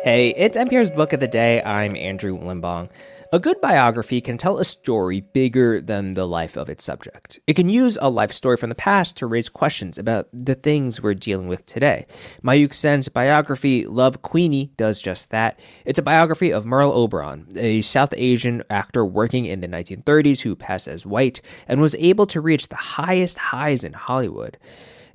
Hey, it's NPR's Book of the Day. I'm Andrew Limbong. A good biography can tell a story bigger than the life of its subject. It can use a life story from the past to raise questions about the things we're dealing with today. Mayukh Sen's biography, Love, Queenie, does just that. It's a biography of Merle Oberon, a South Asian actor working in the 1930s who passed as white and was able to reach the highest highs in Hollywood.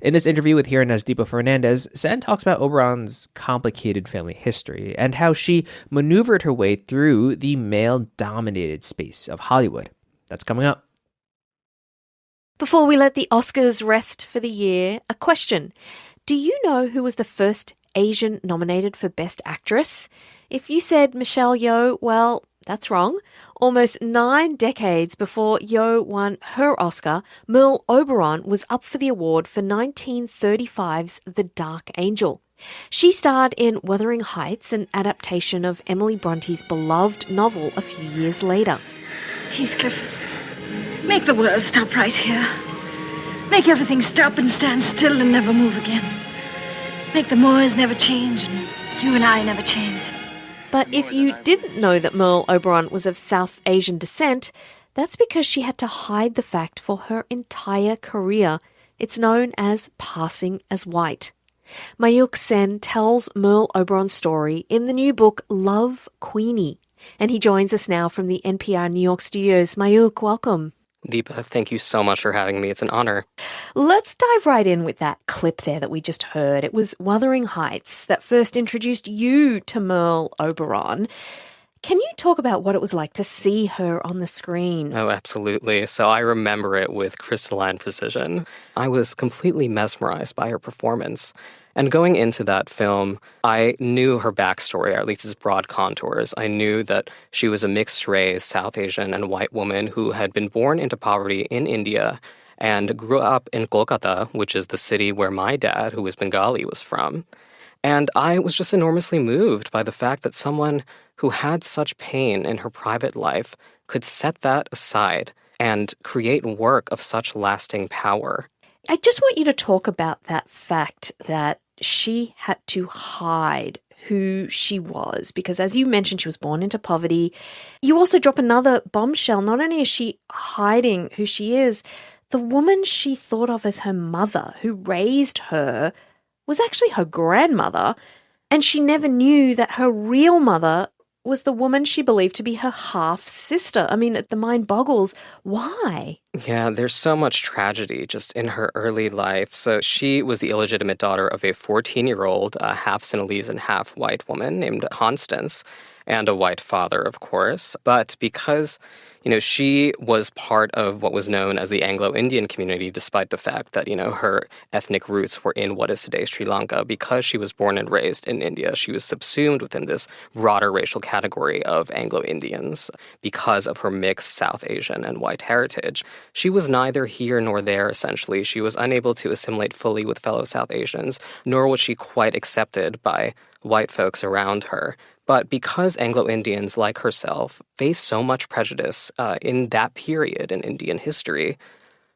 In this interview with Hearing as Deepa Fernandes, Sen talks about Oberon's complicated family history and how she maneuvered her way through the male-dominated space of Hollywood. That's coming up. Before we let the Oscars rest for the year, a question. Do you know who was the first Asian nominated for Best Actress? If you said Michelle Yeoh, well, that's wrong. Almost 9 decades before Yeoh won her Oscar, Merle Oberon was up for the award for 1935's The Dark Angel. She starred in Wuthering Heights, an adaptation of Emily Bronte's beloved novel a few years later. Heathcliff, make the world stop right here. Make everything stop and stand still and never move again. Make the Moors never change and you and I never change. But if you didn't know that Merle Oberon was of South Asian descent, that's because she had to hide the fact for her entire career. It's known as passing as white. Mayukh Sen tells Merle Oberon's story in the new book Love, Queenie. And he joins us now from the NPR New York studios. Mayukh, welcome. Deepa, thank you so much for having me. It's an honor. Let's dive right in with that clip there that we just heard. It was Wuthering Heights that first introduced you to Merle Oberon. Can you talk about what it was like to see her on the screen? Oh, absolutely. So I remember it with crystalline precision. I was completely mesmerized by her performance. And going into that film, I knew her backstory, or at least its broad contours. I knew that she was a mixed-race South Asian and white woman who had been born into poverty in India and grew up in Kolkata, which is the city where my dad, who was Bengali, was from. And I was just enormously moved by the fact that someone who had such pain in her private life could set that aside and create work of such lasting power. I just want you to talk about that fact that she had to hide who she was, because as you mentioned, she was born into poverty. You also drop another bombshell. Not only is she hiding who she is, the woman she thought of as her mother, who raised her, was actually her grandmother, and she never knew that her real mother was the woman she believed to be her half-sister. I mean, the mind boggles. Why? Yeah, there's so much tragedy just in her early life. So she was the illegitimate daughter of a 14-year-old, half Sinhalese and half white woman named Constance, and a white father, of course. But because she was part of what was known as the Anglo-Indian community, despite the fact that, her ethnic roots were in what is today Sri Lanka. Because she was born and raised in India, she was subsumed within this broader racial category of Anglo-Indians because of her mixed South Asian and white heritage. She was neither here nor there, essentially. She was unable to assimilate fully with fellow South Asians, nor was she quite accepted by white folks around her. But because Anglo-Indians, like herself, faced so much prejudice in that period in Indian history,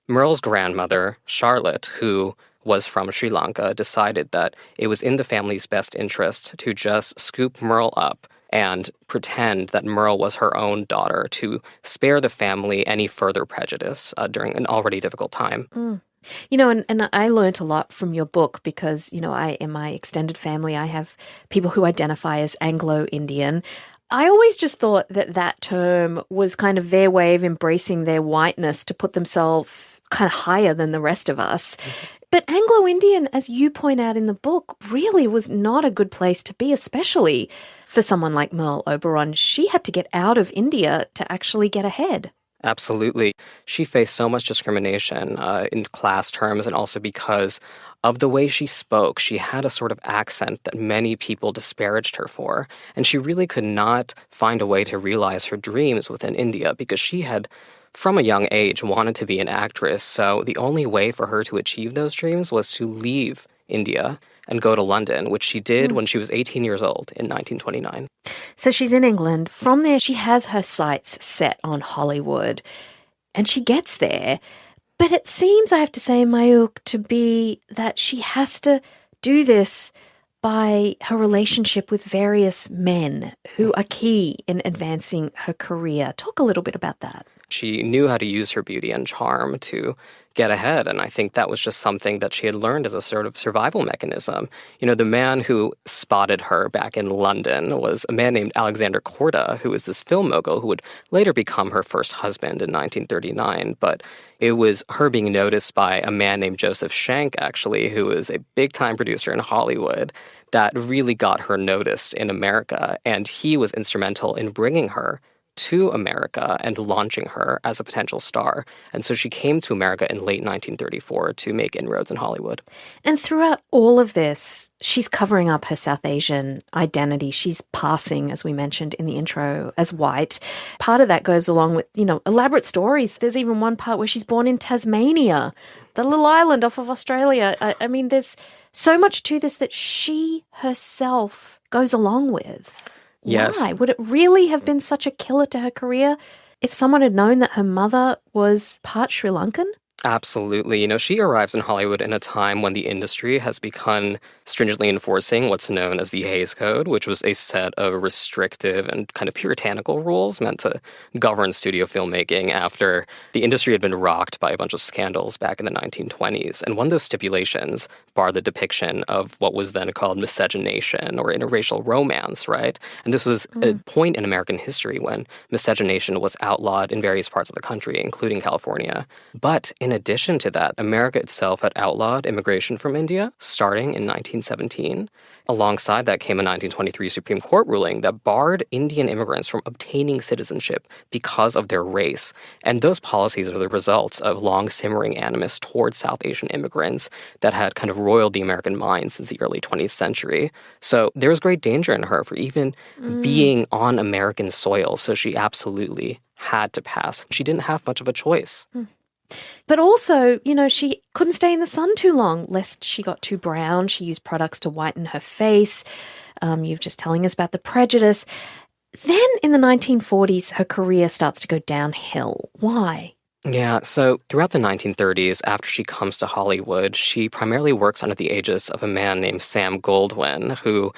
Merle's grandmother, Charlotte, who was from Sri Lanka, decided that it was in the family's best interest to just scoop Merle up and pretend that Merle was her own daughter to spare the family any further prejudice during an already difficult time. And I learned a lot from your book because, in my extended family, I have people who identify as Anglo-Indian. I always just thought that term was kind of their way of embracing their whiteness to put themselves kind of higher than the rest of us. Mm-hmm. But Anglo-Indian, as you point out in the book, really was not a good place to be, especially for someone like Merle Oberon. She had to get out of India to actually get ahead. Absolutely. She faced so much discrimination in class terms, and also because of the way she spoke. She had a sort of accent that many people disparaged her for, and she really could not find a way to realize her dreams within India because she had, from a young age, wanted to be an actress. So the only way for her to achieve those dreams was to leave India and go to London, which she did when she was 18 years old in 1929. So she's in England. From there, she has her sights set on Hollywood, and she gets there. But it seems, I have to say, Mayukh, to be that she has to do this by her relationship with various men who are key in advancing her career. Talk a little bit about that. She knew how to use her beauty and charm to get ahead, and I think that was just something that she had learned as a sort of survival mechanism. The man who spotted her back in London was a man named Alexander Korda, who was this film mogul who would later become her first husband in 1939, but it was her being noticed by a man named Joseph Schenck, actually, who was a big-time producer in Hollywood, that really got her noticed in America, and he was instrumental in bringing her to America and launching her as a potential star. And so she came to America in late 1934 to make inroads in Hollywood. And throughout all of this, she's covering up her South Asian identity. She's passing, as we mentioned in the intro, as white. Part of that goes along with, elaborate stories. There's even one part where she's born in Tasmania, the little island off of Australia. I mean, there's so much to this that she herself goes along with. Yes. Why? Would it really have been such a killer to her career if someone had known that her mother was part Sri Lankan? Absolutely. She arrives in Hollywood in a time when the industry has begun stringently enforcing what's known as the Hays Code, which was a set of restrictive and kind of puritanical rules meant to govern studio filmmaking after the industry had been rocked by a bunch of scandals back in the 1920s. And one of those stipulations barred the depiction of what was then called miscegenation or interracial romance, right? And this was a point in American history when miscegenation was outlawed in various parts of the country, including California. But in addition to that, America itself had outlawed immigration from India starting in 1917. Alongside that came a 1923 Supreme Court ruling that barred Indian immigrants from obtaining citizenship because of their race. And those policies are the results of long simmering animus towards South Asian immigrants that had kind of roiled the American mind since the early 20th century. So there was great danger in her for even being on American soil. So she absolutely had to pass. She didn't have much of a choice. But also, she couldn't stay in the sun too long, lest she got too brown. She used products to whiten her face. You're just telling us about the prejudice. Then in the 1940s, her career starts to go downhill. Why? Yeah, so throughout the 1930s, after she comes to Hollywood, she primarily works under the aegis of a man named Sam Goldwyn, who,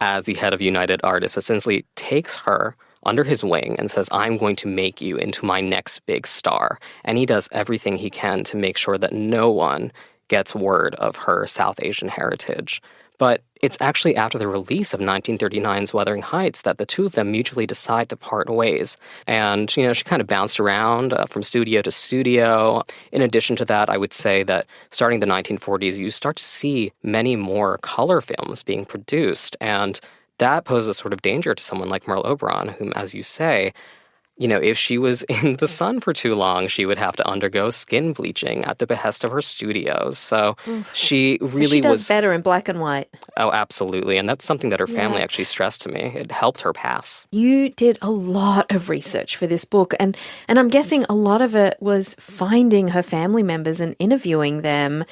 as the head of United Artists, essentially takes her under his wing and says, I'm going to make you into my next big star. And he does everything he can to make sure that no one gets word of her South Asian heritage. But it's actually after the release of 1939's Wuthering Heights that the two of them mutually decide to part ways. And, she kind of bounced around from studio to studio. In addition to that, I would say that starting the 1940s, you start to see many more color films being produced. And that poses a sort of danger to someone like Merle Oberon, whom, as you say, if she was in the sun for too long, she would have to undergo skin bleaching at the behest of her studios. So she really does better in black and white. Oh, absolutely. And that's something that her family actually stressed to me. It helped her pass. You did a lot of research for this book, and I'm guessing a lot of it was finding her family members and interviewing them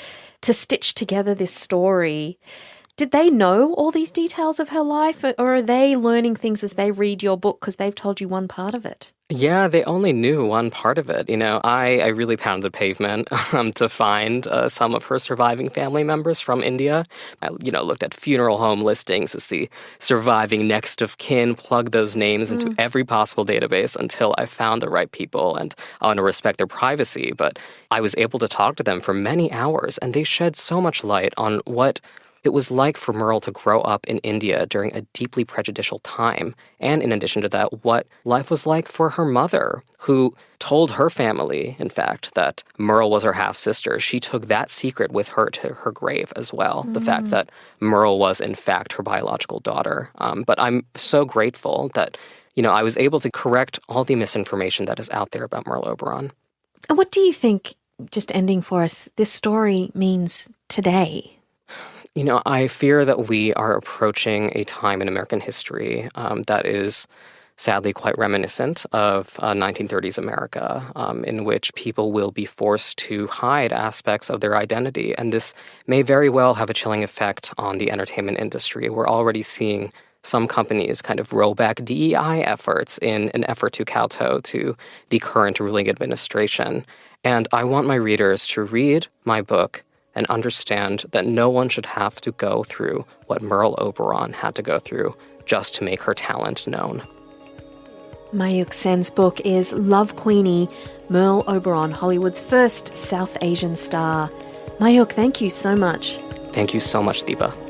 to stitch together this story. Did they know all these details of her life, or are they learning things as they read your book because they've told you one part of it? Yeah, they only knew one part of it. I really pounded the pavement to find some of her surviving family members from India. I, looked at funeral home listings to see surviving next of kin, plugged those names into every possible database until I found the right people. And I want to respect their privacy, but I was able to talk to them for many hours, and they shed so much light on what it was like for Merle to grow up in India during a deeply prejudicial time. And in addition to that, what life was like for her mother, who told her family, in fact, that Merle was her half-sister. She took that secret with her to her grave as well, the fact that Merle was, in fact, her biological daughter. But I'm so grateful that, I was able to correct all the misinformation that is out there about Merle Oberon. And what do you think, just ending for us, this story means today? I fear that we are approaching a time in American history that is sadly quite reminiscent of 1930s America, in which people will be forced to hide aspects of their identity. And this may very well have a chilling effect on the entertainment industry. We're already seeing some companies kind of roll back DEI efforts in an effort to kowtow to the current ruling administration. And I want my readers to read my book and understand that no one should have to go through what Merle Oberon had to go through just to make her talent known. Mayukh Sen's book is Love Queenie, Merle Oberon, Hollywood's first South Asian star. Mayukh, thank you so much. Thank you so much, Deepa.